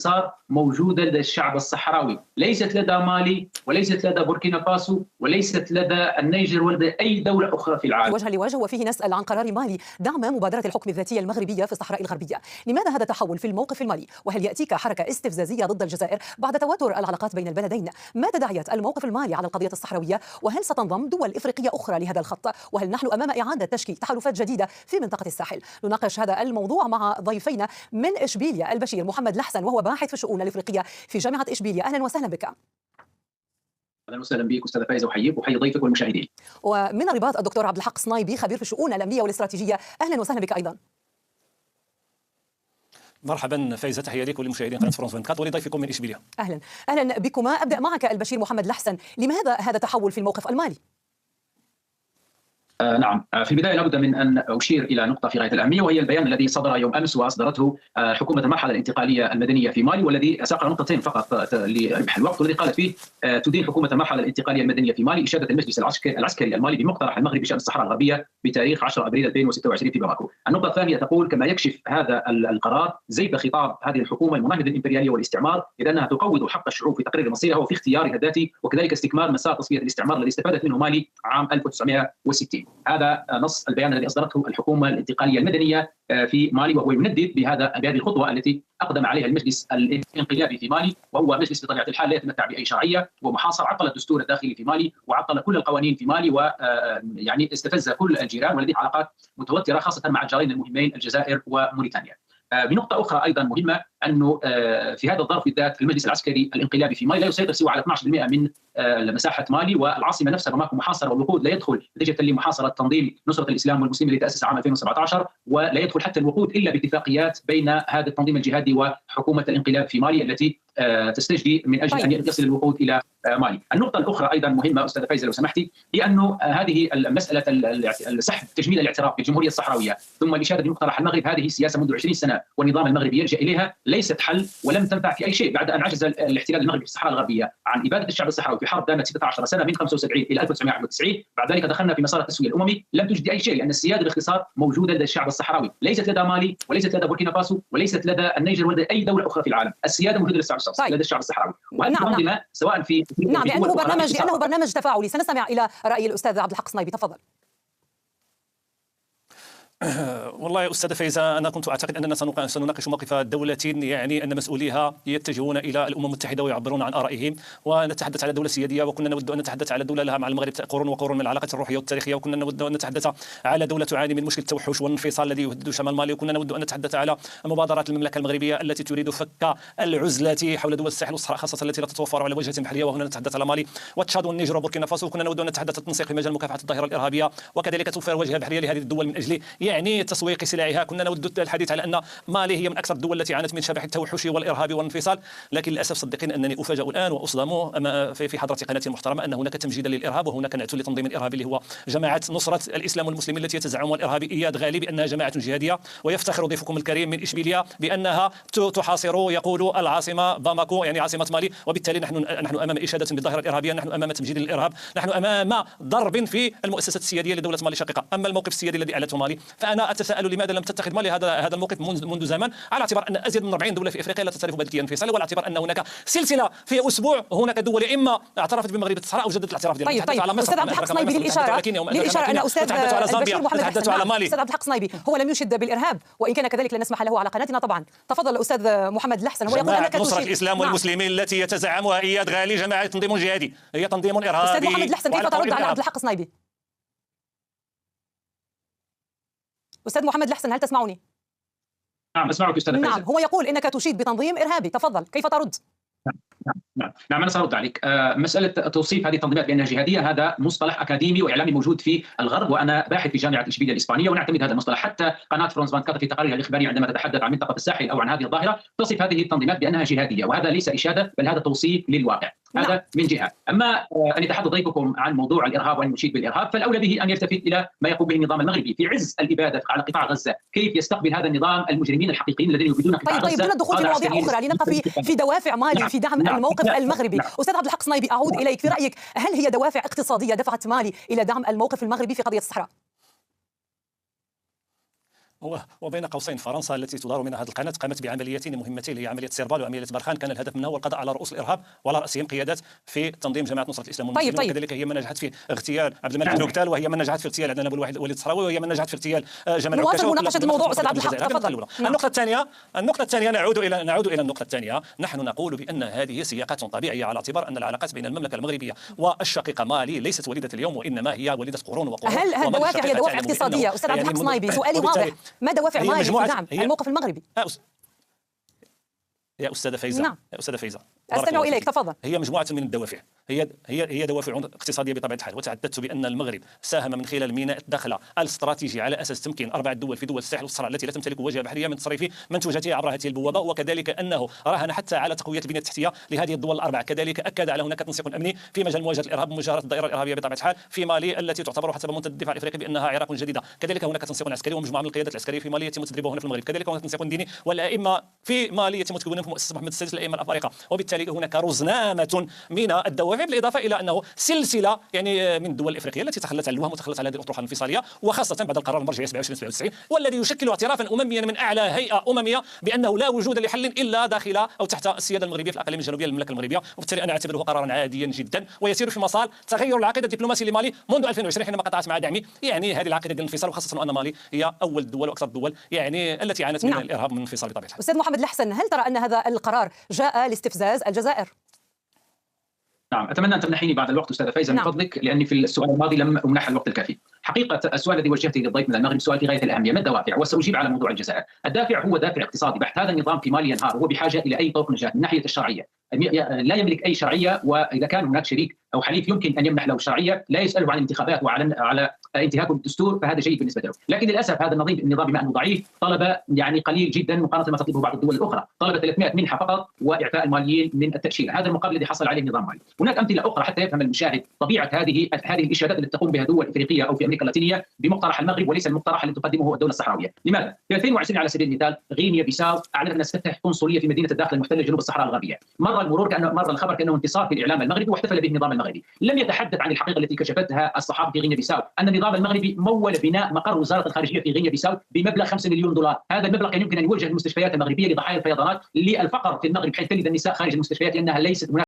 صار موجودة لدى الشعب الصحراوي، ليست لدى مالي وليست لدى بوركينا فاسو وليست لدى النيجر ولدى أي دولة أخرى في العالم. وجها لوجه، وفيه نسأل عن قرار مالي دعم مبادرة الحكم الذاتية المغربية في الصحراء الغربية. لماذا هذا التحول في الموقف المالي؟ وهل يأتيك حركة استفزازية ضد الجزائر بعد توتر العلاقات بين البلدين؟ ما تداعيات الموقف المالي على القضية الصحراوية؟ وهل ستنضم دول إفريقية أخرى لهذا الخط؟ وهل نحن أمام إعادة تشكيل تحالفات جديدة في منطقة الساحل؟ نناقش هذا الموضوع مع ضيفينا من إشبيلية البشير محمد الحسن، وهو باحث في الشؤون الإفريقية في جامعة إشبيلية. أهلا وسهلا بك. اهلا وسهلا بك استاذه فايزه، احييك واحيي ضيفك والمشاهدين. ومن الرباط الدكتور عبد الحق صنايبي، خبير في الشؤون الامنيه والاستراتيجيه. اهلا وسهلا بك ايضا. مرحبا فايزه، تحيه لك وللمشاهدين قناه فرنسا 24 ولضيفكم من اشبيليه. اهلا بكما. ابدا معك البشير محمد الحسن، لماذا هذا التحول في الموقف المالي؟ نعم، في البداية لابد من أن أشير إلى نقطة في غاية الأهمية، وهي البيان الذي صدر يوم أمس وأصدرته حكومة المرحلة الانتقالية المدنية في مالي، والذي سأقرأ نقطتين فقط لربح الوقت. والذي قالت فيه: تدين حكومة المرحلة الانتقالية المدنية في مالي إشادة المجلس العسكري المالي بمقترح المغرب بشأن الصحراء الغربية بتاريخ 10 أبريل 2026 في باماكو. النقطة الثانية تقول: كما يكشف هذا القرار زيف خطاب هذه الحكومة المناهضة للإمبريالية والاستعمار، إذ أنها تقوض حق الشعوب في تقرير مصيرها وفي اختيارها الذاتي، وكذلك استكمال مسار تصفية الاستعمار الذي استفادت منه مالي عام 1960. هذا نص البيان الذي اصدرته الحكومه الانتقاليه المدنيه في مالي، وهو يندد بهذه الخطوه التي اقدم عليها المجلس الانقلابي في مالي، وهو مجلس بطبيعه الحال لا يتمتع باي شرعيه ومحاصر، عطل الدستور الداخلي في مالي وعطل كل القوانين في مالي، ويعني استفز كل الجيران ولديه علاقات متوتره خاصه مع الجارين المهمين الجزائر وموريتانيا. بنقطة أخرى أيضا مهمة، أنه في هذا الظرف بالذات المجلس العسكري الانقلابي في مالي لا يسيطر سوى على 12% من مساحة مالي، والعاصمة نفسها باماكو محاصرة، والوقود لا يدخل نتيجة لمحاصرة تنظيم نصرة الإسلام والمسلمين الذي تأسس عام 2017، ولا يدخل حتى الوقود إلا باتفاقيات بين هذا التنظيم الجهادي وحكومة الانقلاب في مالي التي تستجدي من أجل أن يصل الوقود إلى مالي. النقطة الأخرى أيضا مهمة أستاذة فايزة لو سمحتي، هي أنه هذه المسألة سحب تجميل الاعتراف بالجمهورية الصحراوية ثم الإشادة بمقترح المغرب، هذه سياسة منذ 20 سنة والنظام المغربي يلجأ إليها، ليست حل ولم تنفع في أي شيء بعد أن عجز الاحتلال المغربي في الصحراء الغربية عن إبادة الشعب الصحراوي في حرب دامت 16 سنة من 75 إلى 1991. بعد ذلك دخلنا في مسار التسوية الأممي، لم تجد أي شيء، لأن السيادة باختصار موجودة لدى الشعب الصحراوي، ليست لدى مالي وليست لدى بوركينا فاسو وليست لدى النيجر ولدى أي دولة أخرى في العالم. السيادة موجودة لدى الشعب الصحراوي، وهذه منظمة سواء في لأنه برنامج تفاعلي. سنستمع إلى رأي الأستاذ عبد الحق صنايبي، تفضل. والله أستاذة فايزة، أنا كنت أعتقد أننا سنناقش موقف دولة يعني أن مسؤوليها يتجهون إلى الأمم المتحدة ويعبرون عن آرائهم، ونتحدث على دولة سيادية، وكنا نود أن نتحدث على دولة لها مع المغرب قرون وقرون من العلاقات الروحية والتاريخية، وكنا نود أن نتحدث على دولة تعاني من مشكلة التوحش والانفصال الذي يهدد شمال مالي، وكنا نود أن نتحدث على مبادرات المملكة المغربية التي تريد فك العزلة حول دول الساحل والصحراء خاصة التي لا تتوفر على وجهة محلية، وهنا نتحدث على مالي وتشاد والنيجر وبوركينا فاسو، وكنا نود أن نتحدث التنسيق في مجال مكافحة الظاهرة الإرهابية وكذلك توفير واجهة بحرية لهذه الدول من أجل يعني تسويق سلاحها. كنا نود الحديث على أن مالي هي من أكثر الدول التي عانت من شبح التوحش والإرهاب والانفصال، لكن للأسف صدقين أنني أفاجأ الآن وأصدم في حضرة قناتي المحترمة أن هناك تمجيدا للإرهاب، وهناك نعت لتنظيم الإرهابي اللي هو جماعة نصرة الإسلام والمسلمين التي يتزعم الإرهابي إياد غالي بأنها جماعة جهادية، ويفتخر ضيفكم الكريم من إشبيلية بأنها تحاصر يقول العاصمة باماكو يعني عاصمة مالي، وبالتالي نحن أمام إشادة بالظاهرة الإرهابية، نحن أمام تمجيد للإرهاب، نحن أمام ضرب في المؤسسات السيادية لدولة مالي شقيقة. أما الموقف السيادي الذي أعلته مالي، فأنا أتساءل لماذا لم تتخذ مالي هذا الموقف منذ زمان، على اعتبار ان ازيد من 40 دوله في افريقيا لا تعترف بهذه الانفصال، وعلى اعتبار ان هناك سلسله في اسبوع هناك دول اما اعترفت بمغرب الصحراء او جددت الاعتراف ديالها. طيب استاذ عبد الحق صنايبي، للاشاره ان استاذ البشير محمد الحسن استاذ عبد الحق صنايبي هو لم يشد بالارهاب، وان كان كذلك لن نسمح له على قناتنا طبعا. تفضل استاذ محمد الحسن. هو يقول انك نصرة الاسلام والمسلمين التي يتزعمها اياد غالي جماعه تنظيم جهادي، هي تنظيم ارهابي. استاذ محمد الحسن، كيف ترد على عبد الحق صنايبي؟ استاذ محمد الحسن، هل تسمعني؟ نعم أسمعك أستاذ فايزة. نعم، هو يقول إنك تشيد بتنظيم إرهابي، تفضل كيف ترد؟ نعم أنا سأرد عليك. مسألة توصيف هذه التنظيمات بأنها جهادية هذا مصطلح أكاديمي وإعلامي موجود في الغرب، وأنا باحث في جامعة إشبيلية الإسبانية ونعتمد هذا المصطلح. حتى قناة فرانس 24 في تقاريرها الإخبارية عندما تتحدث عن منطقة الساحل أو عن هذه الظاهرة تصف هذه التنظيمات بأنها جهادية، وهذا ليس إشادة بل هذا توصيف للواقع. هذا من جهة. أما أن يتحدث ضيفكم عن موضوع الإرهاب وأن يشيد بالإرهاب، فالأولى به أن يلتفت إلى ما يقوم به النظام المغربي في عز الإبادة على قطاع غزة، كيف يستقبل هذا النظام المجرمين الحقيقيين الذين يبيدون قطاع غزة. طيب دون الدخول في مواضيع أخرى لنبقى في دوافع مالي في دعم الموقف المغربي. أستاذ عبد الحق صنايبي، أعود إليك، في رأيك هل هي دوافع اقتصادية دفعت مالي إلى دعم الموقف المغربي في قضية الصحراء؟ وبين قوسين فرنسا التي تدار منها هذه القناه قامت بعمليتين مهمتين، هي عمليه سيربال وعمليه برخان، كان الهدف منها هو القضاء على رؤوس الارهاب وعلى راسهم قيادات في تنظيم جماعه نصره الاسلام والمسلمين. طيب. وكذلك هي من نجحت في اغتيال عبد الملك نوكتال، وهي من نجحت في اغتيال عدنان ابو الواحد وليد الصراوي، وهي من نجحت في اغتيال جمال عكاشه. نواصل مناقشه الموضوع استاذ عبد الحق، تفضل. النقطه الثانيه نعود الى النقطه الثانيه. نحن نقول بان هذه سياقات طبيعيه على اعتبار ان العلاقات بين المملكه المغربيه والشقيقه مالي ليست وليده اليوم، وانما هي وليده قرون وقرون. هل الدوافع هي دوافع اقتصاديه؟ استاذ عبد الحق صنايبي، سؤالي واضح، ما دوافع مالي في دعم الموقف المغربي؟ يا أستاذة فايزة، نعم. يا أستاذة فايزة، أستمع إليك، تفضل. هي مجموعة من الدوافع، هي دوافع اقتصادية بطبيعة الحال، وتحدثت بأن المغرب ساهم من خلال ميناء الدخلة الاستراتيجي على أساس تمكين 4 دول في دول الساحل والصحراء التي لا تمتلك واجهة بحرية من تصريف منتوجاتها عبر هذه البوابة، وكذلك أنه راهن حتى على تقوية البنية التحتية لهذه الدول الأربعة، كذلك أكد على هناك تنسيق أمني في مجال مواجهة الإرهاب ومجاهرة الدائرة الإرهابية بطبيعة الحال في مالي التي تعتبر حسب منتدى الدفاع الإفريقي بأنها عراق جديدة، كذلك هناك تنسيق عسكري ومجموعة من القيادات العسكرية في مالي يتم تدريبها هنا في المغرب، كذلك هناك تنسيق ديني والأئمة في مالي يتم تكوينهم في مؤسسة محمد السادس للأئمة الأفارقة، وبالتالي هناك رزنامة من الدوافع، بالإضافة إلى أنه سلسلة يعني من الدول الإفريقية التي تخلت عن الوهم وتخلت عن هذه الأطروحة الانفصالية، وخاصة بعد القرار المرجعي 27/97 والذي يشكل اعترافا أمميا من أعلى هيئة أممية بأنه لا وجود لحل إلا داخل أو تحت السيادة المغربية في الأقاليم الجنوبية للمملكة المغربية، وبالتالي أنا أعتبره قرارا عاديا جدا ويسير في مسار تغير العقيدة الدبلوماسية لمالي منذ 2020 حينما قطعت مع دعمي يعني هذه العقيدة ديال الانفصال، وخاصة أن مالي هي أول الدول وأكثر الدول يعني التي عانت من الإرهاب من الانفصال بطبيعة الحال. أستاذ محمد الحسن، هل ترى أن هذا القرار جاء لاستفزاز الجزائر؟ نعم، أتمنى أن تمنحيني بعض الوقت أستاذة فايزة من فضلك، لأني في السؤال الماضي لم أمنح الوقت الكافي. حقيقة السؤال الذي وجهته للضيف من المغرب سؤال في غاية الأهمية، ما الدوافع؟ وسأجيب على موضوع الجزائر. الدافع هو دافع اقتصادي بحت، هذا النظام في مالي ينهار، هو بحاجة إلى أي طرق نجاة من ناحية الشرعية، لا يملك أي شرعية، وإذا كان هناك شريك أو حليف يمكن أن يمنح له الشرعية لا يسأله عن الانتخابات على انتهاك الدستور، فهذا جيد بالنسبة له. لكن للأسف هذا النظام بما أنه ضعيف طلب يعني قليل جدا مقارنة ما تطلبه بعض الدول الأخرى، طلب 300 منحة فقط وإعفاء الماليين من التأشيرة، هذا المقابل الذي حصل عليه النظام المالي. هناك أمثلة أخرى حتى يفهم المشاهد طبيعة هذه الإشادات التي تقوم بها دول إفريقية أو في أمريكا اللاتينية بمقترح المغرب وليس المقترح الذي تقدمه الدولة الصحراوية. لماذا؟ في 2020 على سبيل المثال غينيا بيساو أعلنت أن ستفتح قنصلية في مدينة الداخل المحتلة جنوب الصحراء الغربية، مر الخبر كأنه انتصار في الإعلام المغربي واحتفل به النظام المغربي، لم يتحدث عن الحقيقة التي كشفتها الصحافة في غينيا بيساو، أن النظام المغربي مول بناء مقر وزارة الخارجية في غينيا بيساو بمبلغ 5 مليون دولار، هذا المبلغ كان يمكن أن يوجه للمستشفيات المغربية لضحايا الفيضانات، للفقر في المغرب حيث تلد النساء خارج المستشفيات لأنها ليست